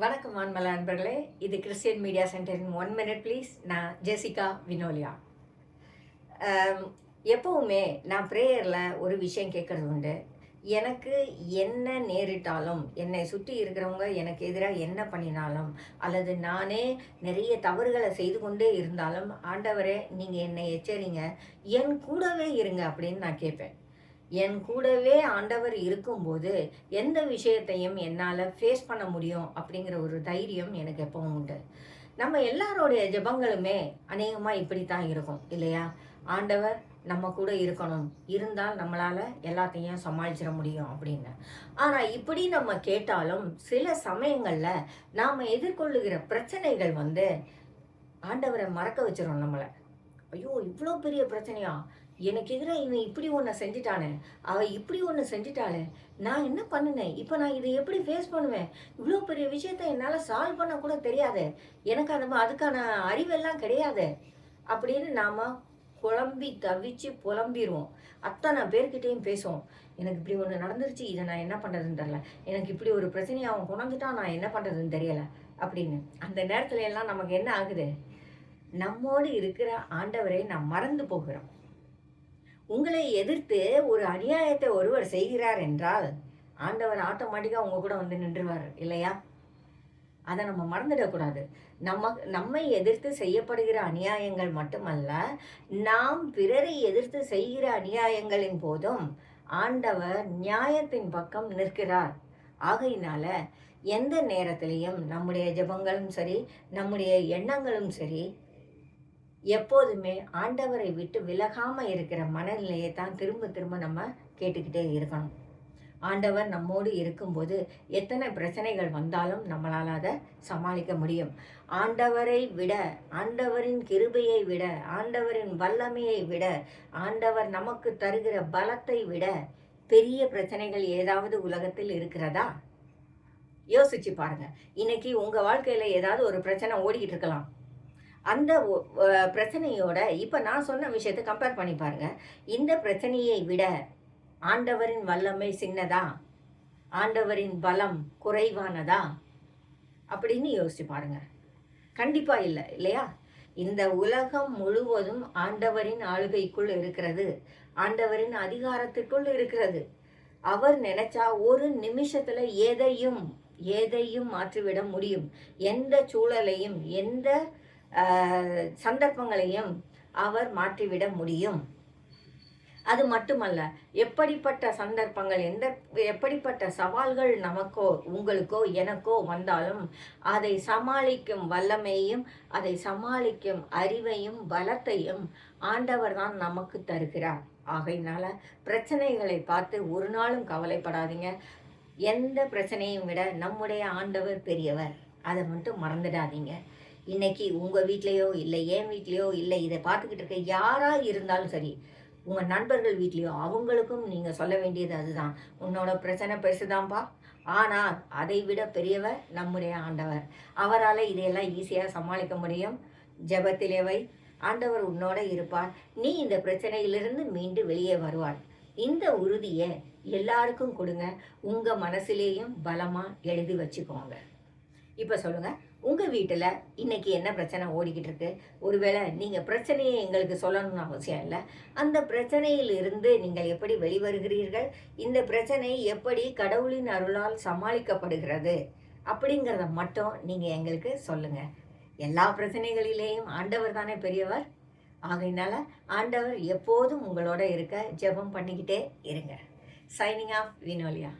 வணக்கம் ஆன்மலா நண்பர்களே. இது கிறிஸ்டியன் மீடியா சென்டரின் 1 மினிட் ப்ளீஸ். நான் ஜெசிகா வினோலியா. அம், எப்பவுமே நான் ப்ரேயரில் ஒரு விஷயம் கேட்குறது உண்டு. எனக்கு என்ன நேரிட்டாலும், என்னை சுற்றி இருக்கிறவங்க எனக்கு எதிராக என்ன பண்ணினாலும், அல்லது நானே நிறைய தவறுகளை செய்து கொண்டே இருந்தாலும், ஆண்டவரே நீங்கள் என்னை எச்சரிங்க, என் கூடவே இருங்க அப்படின்னு நான் கேட்பேன். என் கூடவே ஆண்டவர் இருக்கும்போது எந்த விஷயத்தையும் என்னால் ஃபேஸ் பண்ண முடியும் அப்படிங்கிற ஒரு தைரியம் எனக்கு எப்பவும் உண்டு. நம்ம எல்லாரோடைய ஜெபங்களுமே அநேகமாக இப்படி தான் இருக்கும் இல்லையா? ஆண்டவர் நம்ம கூட இருக்கணும், இருந்தால் நம்மளால் எல்லாத்தையும் சமாளிச்சிட முடியும் அப்படின்னு. ஆனால் இப்படி நம்ம கேட்டாலும் சில சமயங்களில் நாம் எதிர்கொள்ளுகிற பிரச்சனைகள் ஆண்டவரை மறக்க வச்சிரும் நம்மளை. ஐயோ! இவ்வளோ பெரிய பிரச்சனையா? எனக்கு எதிரா இவன் இப்படி ஒண்ண செஞ்சுட்டானே! அவ இப்படி ஒண்ணு செஞ்சுட்டாளே! நான் என்ன பண்ணுனேன்? இப்ப நான் இத எப்படி ஃபேஸ் பண்ணுவேன்? இவ்ளோ பெரிய விஷயத்த என்னால சால்வ் பண்ண கூட தெரியாதே! எனக்கு அதுக்கான அறிவெல்லாம் கிடையாதே! அப்படின்னு நாம குழம்பி தவிச்சு புலம்பிருவோம். அத்தன பேர்கிட்டயும் பேசுவோம். எனக்கு இப்படி ஒண்ணு நடந்துருச்சு. இத நான் என்ன பண்றதுன்னு தெரியல. எனக்கு இப்படி ஒரு பிரச்சனைய அவன் கொண்டு வந்துட்டான். நான் என்ன பண்றதுன்னு தெரியல. அப்படின்னு. அந்த நேரத்துல எல்லாம் நமக்கு என்ன ஆகுது? நம்மோடு இருக்கிற ஆண்டவரை நாம் மறந்து போகிறோம். உங்களை எதிர்த்து ஒரு அநியாயத்தை ஒருவர் செய்கிறார் என்றால், ஆண்டவர் ஆட்டோமேட்டிக்கா உங்க கூட வந்து நின்றுவார் இல்லையா? அதை நம்ம மறந்துடக்கூடாது. நம்மை எதிர்த்து செய்யப்படுகிற அநியாயங்கள் மட்டுமல்ல, நாம் பிறரை எதிர்த்து செய்கிற அநியாயங்களின் போதும் ஆண்டவர் நியாயத்தின் பக்கம் நிற்கிறார். ஆகையினால எந்த நேரத்திலையும் நம்முடைய ஜெபங்களும் சரி, நம்முடைய எண்ணங்களும் சரி, எப்போதுமே ஆண்டவரை விட்டு விலகாம இருக்கிற மனநிலையை தான் திரும்ப திரும்ப நம்ம கேட்டுக்கிட்டே இருக்கணும். ஆண்டவர் நம்மோடு இருக்கும்போது எத்தனை பிரச்சனைகள் வந்தாலும் நம்மளால் அதை சமாளிக்க முடியும். ஆண்டவரை விட, ஆண்டவரின் கிருபையை விட, ஆண்டவரின் வல்லமையை விட, ஆண்டவர் நமக்கு தருகிற பலத்தை விட பெரிய பிரச்சனைகள் ஏதாவது உலகத்தில் இருக்கிறதா? யோசிச்சு பாருங்க. இன்னைக்கு உங்க வாழ்க்கையில ஏதாவது ஒரு பிரச்சனை ஓடிக்கிட்டு இருக்கலாம். அந்த பிரச்சனையோட இப்ப நான் சொன்ன விஷயத்த கம்பேர் பண்ணி பாருங்க. இந்த பிரச்சனையை விட ஆண்டவரின் வல்லமை சின்னதா? ஆண்டவரின் பலம் குறைவானதா? அப்படின்னு யோசிச்சு பாருங்க. கண்டிப்பா இல்ல, இல்லையா? இந்த உலகம் முழுவதும் ஆண்டவரின் ஆளுகைக்குள் இருக்கிறது. ஆண்டவரின் அதிகாரத்திற்குள் இருக்கிறது. அவர் நினைச்சா ஒரு நிமிஷத்துல எதையும் எதையும் மாற்றிவிட முடியும். எந்த சூழலையும் எந்த சந்தர்ப்பங்களையும் அவர் மாற்றிவிட முடியும். அது மட்டுமல்ல, எப்படிப்பட்ட சந்தர்ப்பங்கள், எப்படிப்பட்ட சவால்கள் நமக்கோ உங்களுக்கோ எனக்கோ வந்தாலும் அதை சமாளிக்கும் வல்லமையும், அதை சமாளிக்கும் அறிவையும் பலத்தையும் ஆண்டவர் தான் நமக்கு தருகிறார். ஆகையினால பிரச்சனைகளை பார்த்து ஒரு நாளும் கவலைப்படாதீங்க. எந்த பிரச்சனையும் விட நம்முடைய ஆண்டவர் பெரியவர். அதை மட்டும் மறந்துடாதீங்க. இன்னைக்கு உங்கள் வீட்லேயோ இல்லை என் வீட்லேயோ இல்லை இதை பார்த்துக்கிட்டு இருக்க யாராக இருந்தாலும் சரி, உங்கள் நண்பர்கள் வீட்லேயோ அவங்களுக்கும் நீங்கள் சொல்ல வேண்டியது அதுதான். உன்னோட பிரச்சனை பெருசுதான்ப்பா, ஆனால் அதை விட பெரியவர் நம்முடைய ஆண்டவர். அவரால் இதையெல்லாம் ஈஸியாக சமாளிக்க முடியும். ஜெபத்திலே வை, ஆண்டவர் உன்னோட இருப்பார். நீ இந்த பிரச்சனையிலிருந்து மீண்டு வெளியே வருவார். இந்த உறுதியை எல்லாருக்கும் கொடுங்க. உங்கள் மனசுலேயும் பலமாக எழுதி வச்சுக்கோங்க. இப்போ சொல்லுங்கள், உங்கள் வீட்டில் இன்னைக்கு என்ன பிரச்சனை ஓடிக்கிட்டு இருக்கு? ஒருவேளை நீங்கள் பிரச்சனையை எங்களுக்கு சொல்லணும்னு அவசியம் இல்லை. அந்த பிரச்சனையிலிருந்து நீங்கள் எப்படி வெளிவருகிறீர்கள்? இந்த பிரச்சனை எப்படி கடவுளின் அருளால் சமாளிக்கப்படுகிறது? அப்படிங்கிறத மட்டும் நீங்கள் எங்களுக்கு சொல்லுங்கள். எல்லா பிரச்சனைகளிலேயும் ஆண்டவர் தானே பெரியவர். ஆகையினால ஆண்டவர் எப்போதும் உங்களோட இருக்க ஜெபம் பண்ணிக்கிட்டே இருங்க. Signing off Vinolia.